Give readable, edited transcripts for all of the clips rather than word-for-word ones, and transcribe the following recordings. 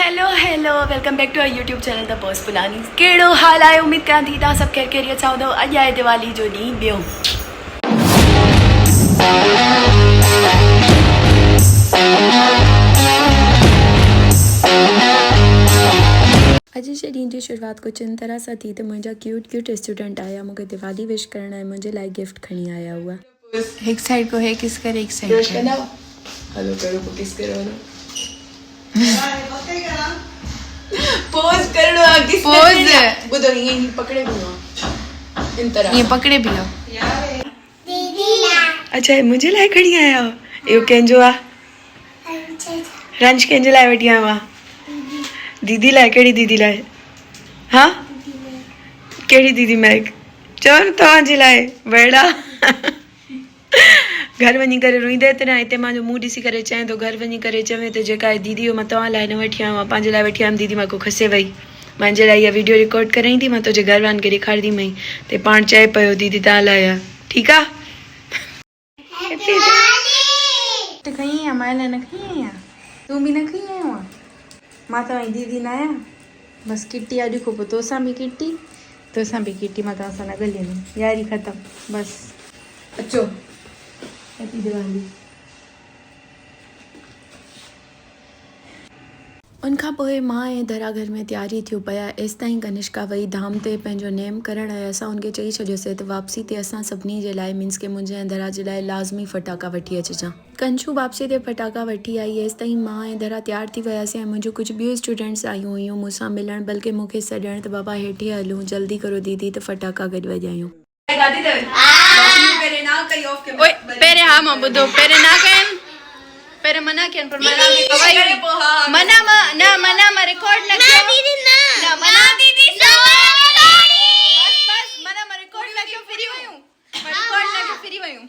Hello welcome back to our YouTube channel the boss Pulani. कहिड़ो हाल आहे? उम्मीद कयां थी तव्हां सभु खैरियत सां हूंदव। अॼु आहे दिवाली जो ॾींहुं ॿियो। अॼु जे ॾींहं जी शुरूआत कुझु इन तरह सां थी त मुंहिंजा क्यूट स्टूडेंट आया मूंखे दिवाली विश करण ऐं मुंहिंजे लाइ गिफ्ट खणी आया हुआ। एक साइड को है किस करे एक साइड हेलो करो को किस करो पोज करणो आहे किस पोज ॿुधो ये पकड़े भी हो इन तरह ये पकड़े भी हो अच्छा ये मुंहिंजे लाइ खणी आया हो। इहो कंहिंजो आहे? रंज कंहिंजे लाइ वठी आयो आहे? दीदी लाइ? कहिड़ी दीदी लाइ? हाँ कहिड़ी दीदी मैग चओ न तव्हांजे लाइ वेड़ा घर वञी करे रोईंदे त न हिते मुंहिंजो मुंहुं ॾिसी करे चए थो घर वञी करे चवे त जेका आहे दीदी मां तव्हां लाइ न वठी आयो आहियां पंहिंजे लाइ वठी आयमि। दीदी मां को खसे वई मुंहिंजे लाइ इहा वीडियो रिकॉर्ड कराईं थी मां तुंहिंजे घर वारनि खे ॾेखारींदीमांइ ते पाण चए पियो दीदी तव्हां लाइ आहे। ठीकु आहे खई आहियां मां लाइ न खई आहियां तूं बि न खई आयो आहे मां तव्हांजी दीदी न आहियां बसि किटी अॼु खां पोइ तोसां बि किटी मां तव्हां सां न ॻाल्हाईंदमि यारी ख़तमु बसि अचो हैप्पी दिवाली। उनखां पोइ मां ऐं दरा घर में तयारी थियूं पिया एसि ताईं कनिष्का वई धाम ते पंहिंजो नेम करण ऐं असां हुनखे चई छॾियोसीं त वापसी ते असां सभिनी जे लाइ मीन्स के मुंहिंजे ऐं दरा जे लाइ लाज़मी फटाका वठी अचिजां। कंशू वापसी ते फटाका वठी आई एसि ताईं मां ऐं दरा तयारु थी वियासीं ऐं मुंहिंजूं कुझु ॿियूं स्टूडेंट्स आयूं हुयूं मूंसां मिलण बल्कि मूंखे सॾण त बाबा हेठि हलूं जल्दी करो दीदी त फटाका गॾु वॼायूं। पहिरें हा मां ॿुधो पहिरें ना कयनि पहिरें मना कयनि पर मना मां रिकॉर्ड न कयो न मना दीदी बस मना मां रिकॉर्ड न कयो फिरी वयूं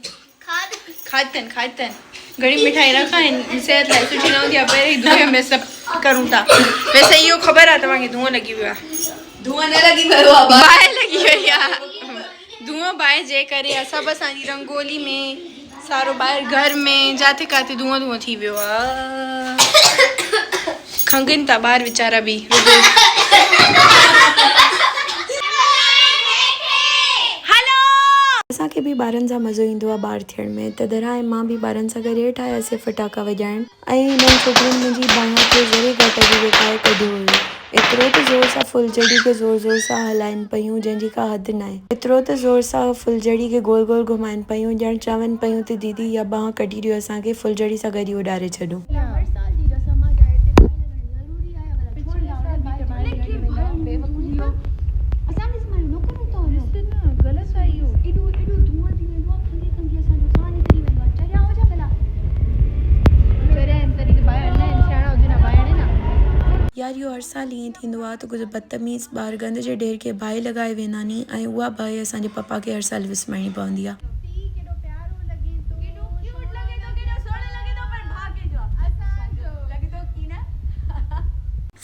खातन घणी मिठाई रखाइनि सेहत लाइ सुठी न हूंदी आहे पहिरीं धुए में सभु करूं था। वैसे इहो ख़बर आहे तव्हांखे धुओं लॻी वियो आहे धुआं न लॻी वियो आहे बाहि लॻी वई आहे धुओं बाहि जे करे सभु असांजी रंगोली में सारो ॿाहिरि घर में जिते किथे धुओं थी वियो आहे खंगनि था ॿार वीचारा बि असांखे बि ॿारनि सां मज़ो ईंदो आहे ॿार थियण में त दरा ऐं मां बि ॿारनि सां गॾु हेठि आयासीं फटाका वॼाइण ऐं हिननि छोकिरियुनि मुंहिंजी बाहि खे ज़रे घटि जी विकाए कढियो हुयो। एतिरो त ज़ोर सां फुलझड़ी खे ज़ोर सां हलाइनि पियूं जंहिंजी का हद न आहे। एतिरो त ज़ोर सां फुलझड़ी खे गोल गोल घुमाइनि पियूं ॼण चवनि पियूं त दीदी इहा बाहि कढी ॾियो असांखे फुलझड़ी सां गॾु ई उॾारे छॾो। यार इहो हर साल ईअं थींदो आहे त कुझु बदतमीज़ ॿार गंद जे ढेर खे बाहि लॻाए वेंदा नी ऐं उहा बाहि असांजे पप्पा खे हर साल विसमाइणी पवंदी आहे।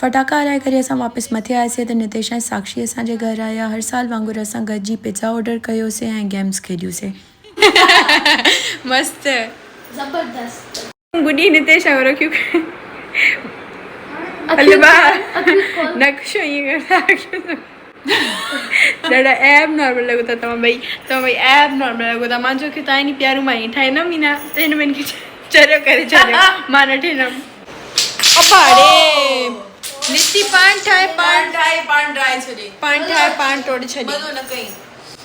फटाका हलाए करे असां वापसि मथे आयासीं त नितेश ऐं साक्षी असांजे घर आया। हर साल वांगुरु असां गॾिजी पिज़्ज़ा ऑडर कयोसीं ऐं गेम्स खेॾियूंसीं। मस्त जबरदस्त गुडी नितेश रखियो नक्शो ईअं ॾाढा एब नॉर्मल लॻो था तव्हां ॿई एब नॉर्मल लॻो था मां चयो की तव्हां इन प्यारूं मां ईअं ठाहींदमि ई न त हिन में चरियो करे छॾियो मां न ठाहींदमि निती पान ठाहे पान टोड़े छॾी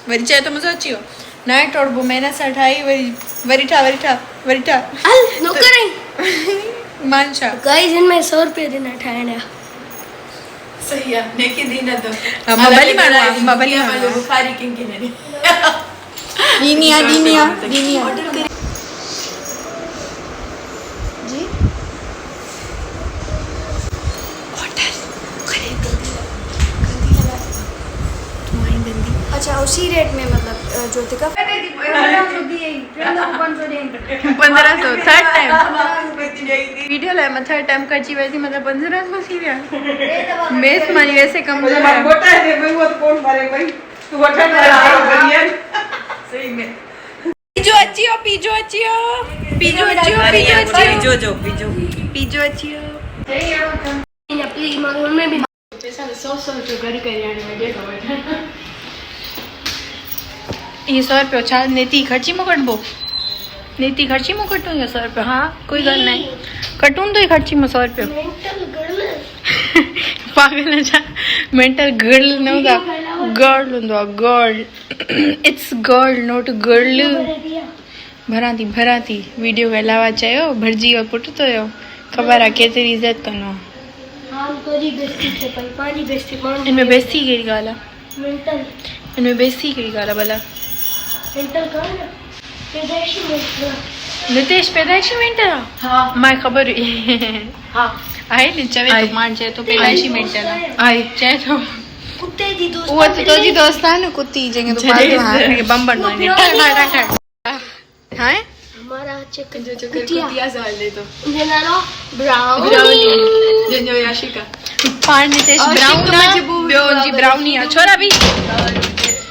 वरी चए थो मज़ो अची वियो न आहे टोड़बो महिनत सां ठाही वरी ठाह मान छा गाइस इनमें 100 रुपए देना ठाहिण जा सही आहे नेकी दी न तो मां भली मां बुखारी किंग ने दीनिया जी अच्छा उसी रेट में मतलब ज्योतिका 1500 थर्ड टाइम वीडियो लाइ मां थर्ड टाइम खर्ची वरिती मतलब 1500 थी विया मेस मां वैसे कम सही में पीजो अचियो 100 रुपये घर करियाणे में ॾेढो वठणु ये 100 रुपये छा नीति खर्ची में कटबो नीति खर्ची में कटूं या 100 रुपये हाँ कोई गल नहीं कटूं तो ही खर्ची में 100 रुपये मेंटल गर्ल पागल छा मेंटल गर्ल न होगा गर्ल होंदो girl it's girl not girl भरां थी वीडियो हलावा चयो भरजी वियो पुट तो यो खबर आहे केतिरी इज़त कंदो हां तोरी बेइज्जती थे पर पानी बेइज्जती कौन इनमें बेइज्जती कहिड़ी ॻाल्हि आहे मेंटल इनमें बेइज्जती कहिड़ी ॻाल्हि आहे भला मेंटल कौन पैदाइशी मेंटल नितेश पैदाइशी मेंटल आहे हाँ मां ख़बर हुई हाँ आहे न चवे आहे। तो मान चए तो पैदाइशी मेंटल आहे आहे चए तो कुत्ते दी दोस्त उहा त तुंहिंजी दोस्त आहे न कुत्ती जंहिंखे तूं पालतो आहे बम्बन माने हां हमारा चिकन जो कुतिया साल दे तो ये नालो ब्राउन ब्राउनी जो याशिका पाण नितेश और ब्राउन शिक आहे मजबूर ॿियो जी ब्राउनी आहे छोरा बि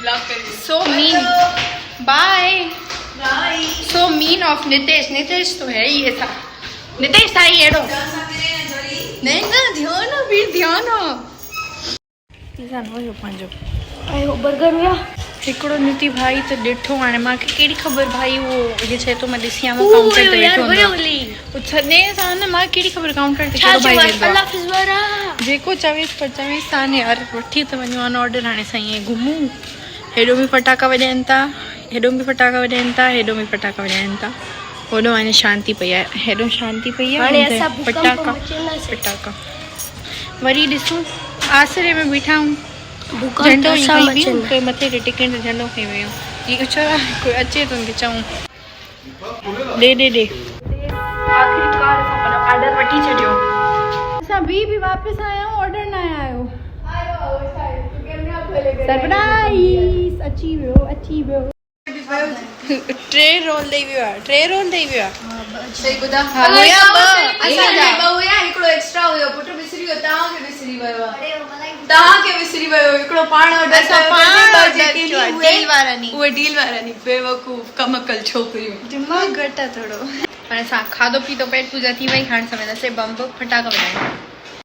ब्लॉक कर so mean by so mean of Nitesh Nitesh तो है ही ऐसा नितेश था ही एड़ो नहीं ना ध्यान हो वीर ध्यान हो किसान हो जो पंहिंजो आई हो बर्गर हुआ हिकिड़ो नीति भाई त ॾिठो हाणे मूंखे कहिड़ी ख़बर भाई वो ये चए तो मां ॾिसी आहियां काउंटर ते वेठो हूंदो छॾे सां न मां कहिड़ी ख़बर काउंटर ते कहिड़ो भाई वेठो आहे अल्लाह फिजवारा जेको चवेसि पर चवेसि था ने यार वठी त वञो ऑन ऑर्डर हाणे साईं घुमूं हेॾो बि फटाका वॼाइनि था हेॾो बि फटाका वॼाइनि था हेॾो बि फटाका वॼाइनि था होॾो हाणे शांती पई आहे हेॾो शांती पई हाणे आहे असां भूकंप फटाका मचेंदासीं फटाका वरी ॾिसूं आसरे में बीठा हूं भूकंप झंडो असां खई वियो मचेंदा कोई मथे ते टिकण ते झंडो खई वियो ही छा कोई अचे तो उनके चऊं दे आखिरकार असां ऑर्डर वठी छॾियो असां बि वापस आया आहियूं ऑर्डर न आयो सरप्राइज अची वियो टे रोल ॾेई वियो आहे सही ॿुधा हा, हुया ॿ, असांजा ॿ हुया हिकिड़ो एक्स्ट्रा हुयो पुट विसरी वियो तव्हांखे विसरी वियो आहे तव्हांखे विसरी वियो हिकिड़ो पाण ऑर्डर असां पाण order कयो आहे, डील वारा नी। उहे डील वारा नी बेवकूफ़ कमकल छोकिरियूं दिमाग़ घटि आहे थोरो हाणे असां खाधो पीतो पेट पूजा थी वई हाणे समय बम्ब फटाका वॼाइणा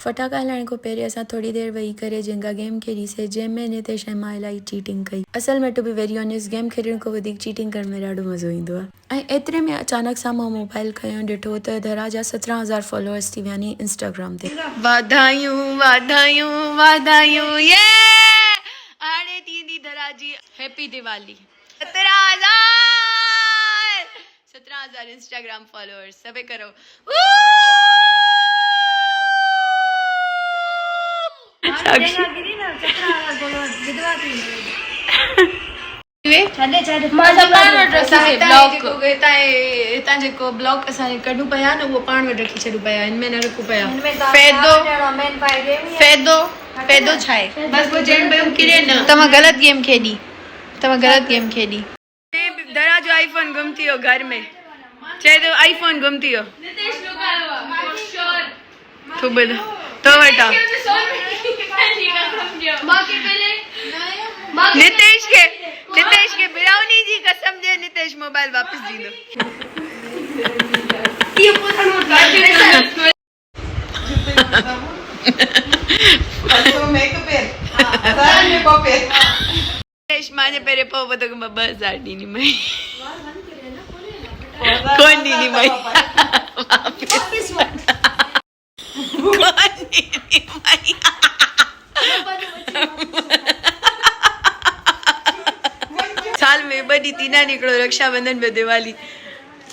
फटाका हलाइण खां पहिरीं असां थोरी देरि वेही करे जेंगा गेम खेॾीसीं जंहिंमें नितेश ऐं मां इलाही चीटिंग कई असल में to be very honest game खेॾण खां वधीक चीटिंग करण में ॾाढो मज़ो ईंदो आहे ऐं एतिरे में अचानक सां मां मोबाइल खयो ॾिठो त धरा जा 17,000 फॉलोअर्स थी विया आहिनि इंस्टाग्राम ते वाधायूं वाधायूं वाधायूं ये हाणे थींदी धरा जी हैप्पी दिवाली 17,000 इंस्टाग्राम फॉलोअर्स सभई करो हितां जेको ब्लॉक असां कढूं पिया न उहो पाण वटि रखी छॾूं पिया हिन में न रखूं पिया फ़ाइदो छा आहे बस वो जेन पे किरे न तव्हां ग़लति गेम खेॾी दरा जो आईफोन गुम थी वियो घर में चए तो आईफोन गुम थी वियो तूं ॿुध तो वटा नितेश के ब्राउनी जी कसम दे नितेश मोबाइल वापस दींदो नितेश माने पेरे पो बतो के 2000 ॾींदी मई कोन ॾींदी मई वापस कोन ॾींदी मई साल में बड़ी तीना निकलो रक्षाबंधन पे दिवाली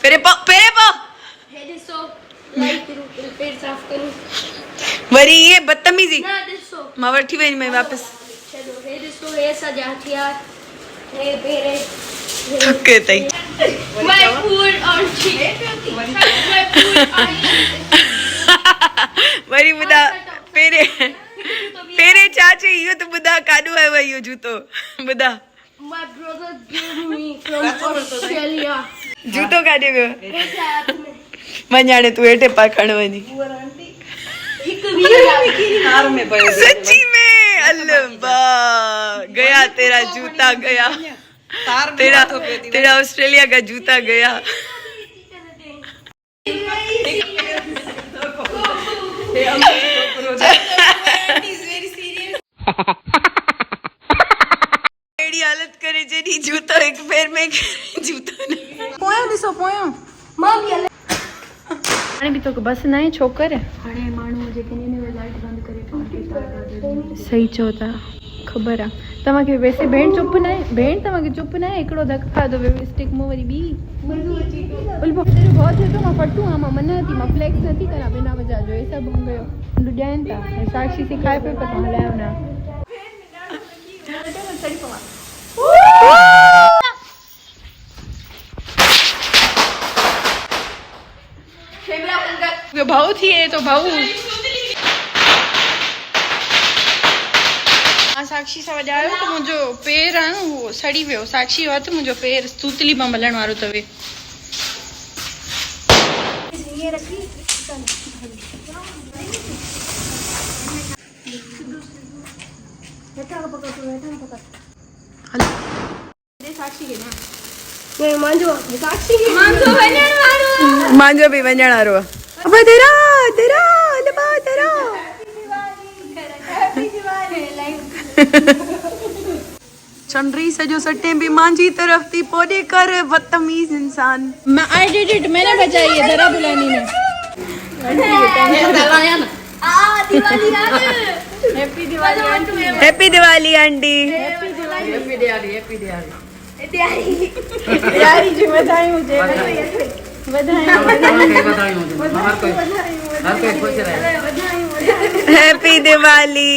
पेरे पो पेट साफ करूं वरी ये बदतमीजी ना दिसो मां वठी वई मैं वापस चलो हे दिसो हे सजा हथियार हे पेरे थके तई my food on cheek my food on वरी बुदा पेरे चाचे इयो तो बुदा काडू आयो इयो जूतो बुदा my brother gave me from Australia जूतो काडे वियो ऐसे हाथ में वञाणे तू हेठे पा खण वञी एक भी सच्ची में अल्लाह गया तेरा जूता गया तेरा ऑस्ट्रेलिया का जूता गया करे जॾहिं जूतो हिकु पेर में जूतो न पोयां ॾिसो पोयां हाणे बि तोखे बस न आहे छोकर हाणे माण्हू जेके लाइट बंदि करे सही चओ था ख़बर आहे तव्हांखे वैसे भेण चुप न आहे भेण तव्हांखे चुप न आहे हिकिड़ो धक खाधो स्टिक मूं वरी ॿी उल्बो तेरो बहुत है तो मां फटू हां मां मना थी मां फ्लेक्स नथी करा बिना वजह जो ये सब हो गयो ॾियनि था साक्षी सिखाए पे पर तव्हां हलायो न भाऊ थिए तो भाऊ साक्षी सां वॼायो त मुंहिंजो पेर आहे न उहो सड़ी वियो साक्षी जो हथ मुंहिंजो पेर सूतली मां मलण वारो अथवे मुंहिंजो बि वञण वारो आहे चंड्री सजो सटे भी मांझी तरफ थी पोड़े कर बदतमीज इंसान आई डिड इट मैंने बचाई है जरा बुलानी ने हैप्पी दिवाली आंटी यारी जी बधाई मुझे हैप्पी दिवाली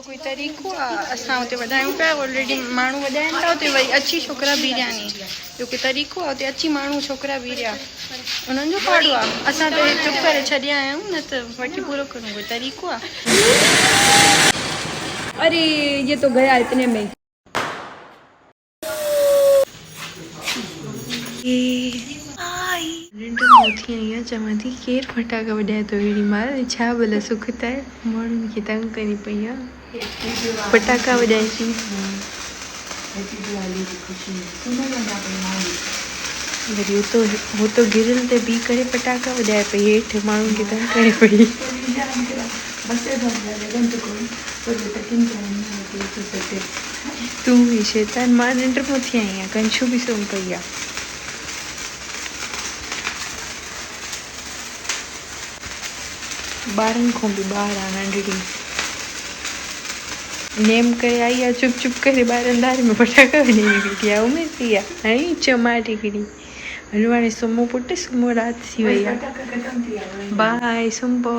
कोई तरीक़ो आहे असां हुते वधायूं पिया ऑलरेडी माण्हू वधाइनि था हुते वरी अची छोकिरा बीरिया नी ॿियो कोई तरीक़ो आहे हुते अची माण्हू छोकिरा बीरिया उन्हनि जो पाड़ो आहे असां त चुप करे छॾिया आहियूं न त वठी पूरो करूं कोई तरीक़ो आहे अरे ये तो गया इतने में चवां थी केरु फटाका वॼाए थो अहिड़ी महिल छा भला सुख त आहे माण्हुनि खे तंग करी पई आहे फटाका वॼाए थी वरी हो तो गिरिल ते बीह करे फटाका वॼाए पई हेठि माण्हुनि खे तंग करे पई तूं ही शैतान मां निंड में थी आई आहियां कंशू बि सुम्ही पई आहे ॿारनि खां बि ॿार आहे नंढड़ी नेम करे आई आहे चुप चुप करे ॿाहिरि अंधारे में फटाका वञी निकिरी आहे उमेद थी आहे हाणे चमाट हिकिड़ी हलो हाणे सुम्हो पुटु सुम्हो राति थी वई आहे बाए सुम्हो